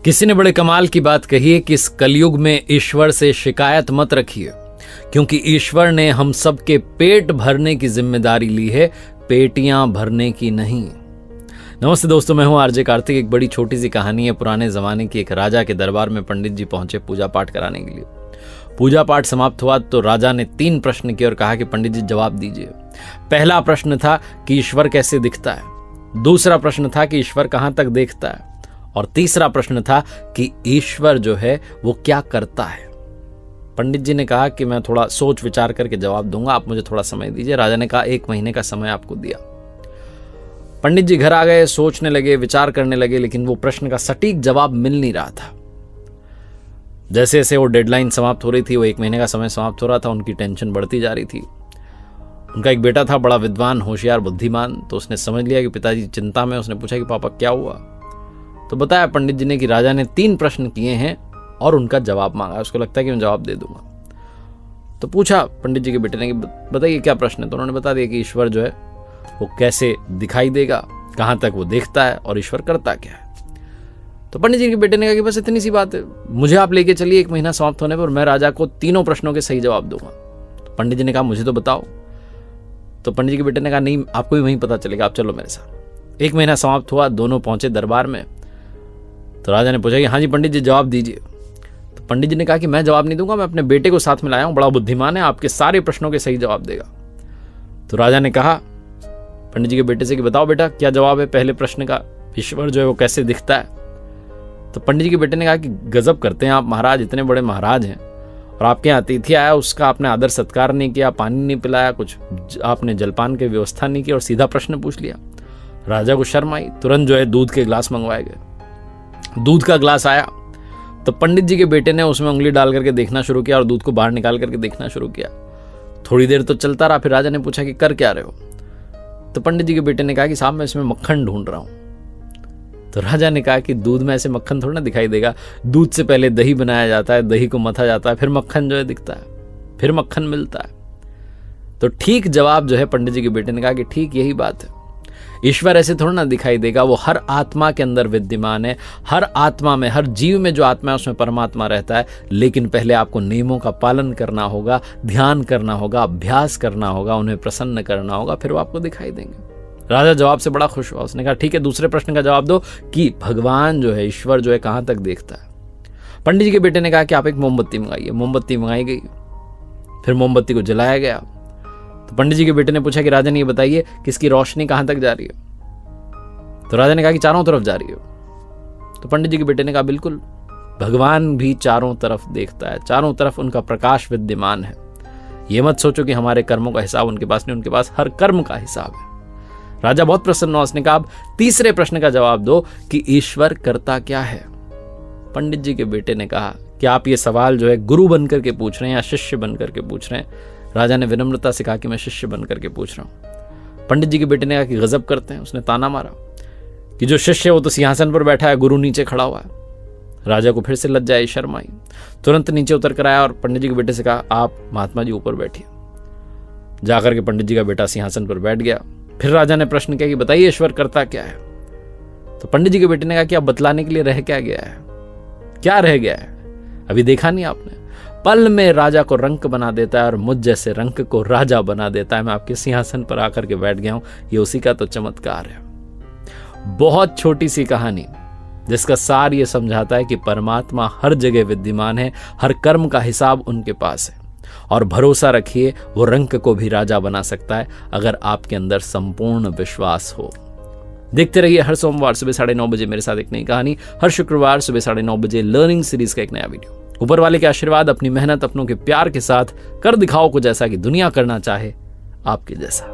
किसी ने बड़े कमाल की बात कही है कि इस कलयुग में ईश्वर से शिकायत मत रखिए, क्योंकि ईश्वर ने हम सबके पेट भरने की जिम्मेदारी ली है, पेटियां भरने की नहीं। नमस्ते दोस्तों, मैं हूं आरजे कार्तिक। एक बड़ी छोटी सी कहानी है पुराने जमाने की। एक राजा के दरबार में पंडित जी पहुंचे पूजा पाठ कराने के लिए। पूजा पाठ समाप्त हुआ तो राजा ने 3 प्रश्न किए और कहा कि पंडित जी जवाब दीजिए। पहला प्रश्न था कि ईश्वर कैसे दिखता है, दूसरा प्रश्न था कि ईश्वर कहां तक देखता है, और तीसरा प्रश्न था कि ईश्वर जो है वो क्या करता है। पंडित जी ने कहा कि मैं थोड़ा सोच विचार करके जवाब दूंगा, आप मुझे थोड़ा समय दीजिए। राजा ने कहा 1 महीने का समय आपको दिया। पंडित जी घर आ गए, सोचने लगे, विचार करने लगे, लेकिन वो प्रश्न का सटीक जवाब मिल नहीं रहा था। जैसे जैसे वो डेडलाइन समाप्त हो रही थी, वो 1 महीने का समय समाप्त हो रहा था, उनकी टेंशन बढ़ती जा रही थी। उनका एक बेटा था, बड़ा विद्वान, होशियार, बुद्धिमान। तो उसने समझ लिया कि पिताजी चिंता में। उसने पूछा कि पापा क्या हुआ। तो बताया पंडित जी ने कि राजा ने 3 प्रश्न किए हैं और उनका जवाब मांगा। उसको लगता है कि मैं जवाब दे दूंगा। तो पूछा पंडित जी के बेटे ने कि बताइए क्या प्रश्न है। तो उन्होंने बता दिया कि ईश्वर जो है वो कैसे दिखाई देगा, कहां तक वो देखता है और ईश्वर करता क्या है। तो पंडित जी के बेटे ने कहा कि बस इतनी सी बात है, मुझे आप लेके चलिए 1 महीना समाप्त होने पर, मैं राजा को 3 प्रश्नों के सही जवाब दूंगा। तो पंडित जी ने कहा मुझे तो बताओ। तो पंडित जी के बेटे ने कहा नहीं, आपको भी वहीं पता चलेगा, आप चलो मेरे साथ। 1 महीना समाप्त हुआ, दोनों पहुंचे दरबार में। तो राजा ने पूछा कि हाँ जी पंडित जी जवाब दीजिए। तो पंडित जी ने कहा कि मैं जवाब नहीं दूंगा, मैं अपने बेटे को साथ में लाया हूं, बड़ा बुद्धिमान है, आपके सारे प्रश्नों के सही जवाब देगा। तो राजा ने कहा पंडित जी के बेटे से कि बताओ बेटा क्या जवाब है पहले प्रश्न का, ईश्वर जो है वो कैसे दिखता है। तो पंडित जी के बेटे ने कहा कि गजब करते हैं आप महाराज, इतने बड़े महाराज हैं और आपके यहाँ अतिथि आया, उसका आपने आदर सत्कार नहीं किया, पानी नहीं पिलाया, कुछ आपने जलपान की व्यवस्था नहीं की और सीधा प्रश्न पूछ लिया। राजा को शर्म आई, तुरंत जो है दूध के गिलास मंगवाए गए। दूध का गिलास आया तो पंडित जी के बेटे ने उसमें उंगली डाल करके देखना शुरू किया और दूध को बाहर निकाल करके देखना शुरू किया। थोड़ी देर तो चलता रहा, फिर राजा ने पूछा कि कर क्या रहे हो। तो पंडित जी के बेटे ने कहा कि साहब मैं इसमें मक्खन ढूंढ रहा हूं। तो राजा ने कहा कि दूध में ऐसे मक्खन थोड़ा ना दिखाई देगा, दूध से पहले दही बनाया जाता है, दही को मथा जाता है, फिर मक्खन जो है दिखता है, फिर मक्खन मिलता है। तो ठीक जवाब जो है पंडित जी के बेटे ने कहा कि ठीक यही बात है, ईश्वर ऐसे थोड़ा ना दिखाई देगा, वो हर आत्मा के अंदर विद्यमान है। हर आत्मा में, हर जीव में जो आत्मा है उसमें परमात्मा रहता है, लेकिन पहले आपको नियमों का पालन करना होगा, ध्यान करना होगा, अभ्यास करना होगा, उन्हें प्रसन्न करना होगा, फिर वो आपको दिखाई देंगे। राजा जवाब से बड़ा खुश हुआ। उसने कहा ठीक है, दूसरे प्रश्न का जवाब दो कि भगवान जो है, ईश्वर जो है कहां तक देखता है। पंडित जी के बेटे ने कहा कि आप एक मोमबत्ती मंगाइए। मोमबत्ती मंगाई गई, फिर मोमबत्ती को जलाया गया। तो पंडित जी के बेटे ने पूछा कि राजन ये बताइए कि इसकी रोशनी कहां तक जा रही है। तो राजा ने कहा कि चारों तरफ जा रही है। तो पंडित जी के बेटे ने कहा बिल्कुल, भगवान भी चारों तरफ देखता है, चारों तरफ उनका प्रकाश विद्यमान है। ये मत सोचो कि हमारे कर्मों का हिसाब उनके पास नहीं, उनके पास हर कर्म का हिसाब है। राजा बहुत प्रसन्न हुआ। उसने कहा अब तीसरे प्रश्न का जवाब दो कि ईश्वर करता क्या है। पंडित जी के बेटे ने कहा कि आप ये सवाल जो है गुरु बनकर के पूछ रहे हैं या शिष्य बनकर के पूछ रहे हैं। राजा ने विनम्रता से कहा कि मैं शिष्य बनकर के पूछ रहा हूं। पंडित जी के बेटे ने कहा कि गजब करते हैं। उसने ताना मारा कि जो शिष्य है वो तो सिंहासन पर बैठा है, गुरु नीचे खड़ा हुआ है। राजा को फिर से लज्जा आई, शर्म आई, तुरंत नीचे उतर कर आया और पंडित जी के बेटे से कहा आप महात्मा जी ऊपर बैठिए। जाकर के पंडित जी का बेटा सिंहासन पर बैठ गया। फिर राजा ने प्रश्न किया कि बताइए ईश्वर करता क्या है। तो पंडित जी के बेटे ने कहा कि अब बतलाने के लिए रह क्या गया है, क्या रह गया है, अभी देखा नहीं आपने। पल में राजा को रंक बना देता है और मुझ जैसे रंक को राजा बना देता है। मैं आपके सिंहासन पर आकर के बैठ गया हूं, ये उसी का तो चमत्कार है। बहुत छोटी सी कहानी जिसका सार ये समझाता है कि परमात्मा हर जगह विद्यमान है, हर कर्म का हिसाब उनके पास है, और भरोसा रखिए वो रंक को भी राजा बना सकता है अगर आपके अंदर संपूर्ण विश्वास हो। देखते रहिए हर सोमवार सुबह 9:30 बजे मेरे साथ एक नई कहानी, हर शुक्रवार सुबह 9:30 बजे लर्निंग सीरीज का एक नया वीडियो। ऊपर वाले के आशीर्वाद, अपनी मेहनत, अपनों के प्यार के साथ कर दिखाओ कुछ ऐसा कि दुनिया करना चाहे आपके जैसा।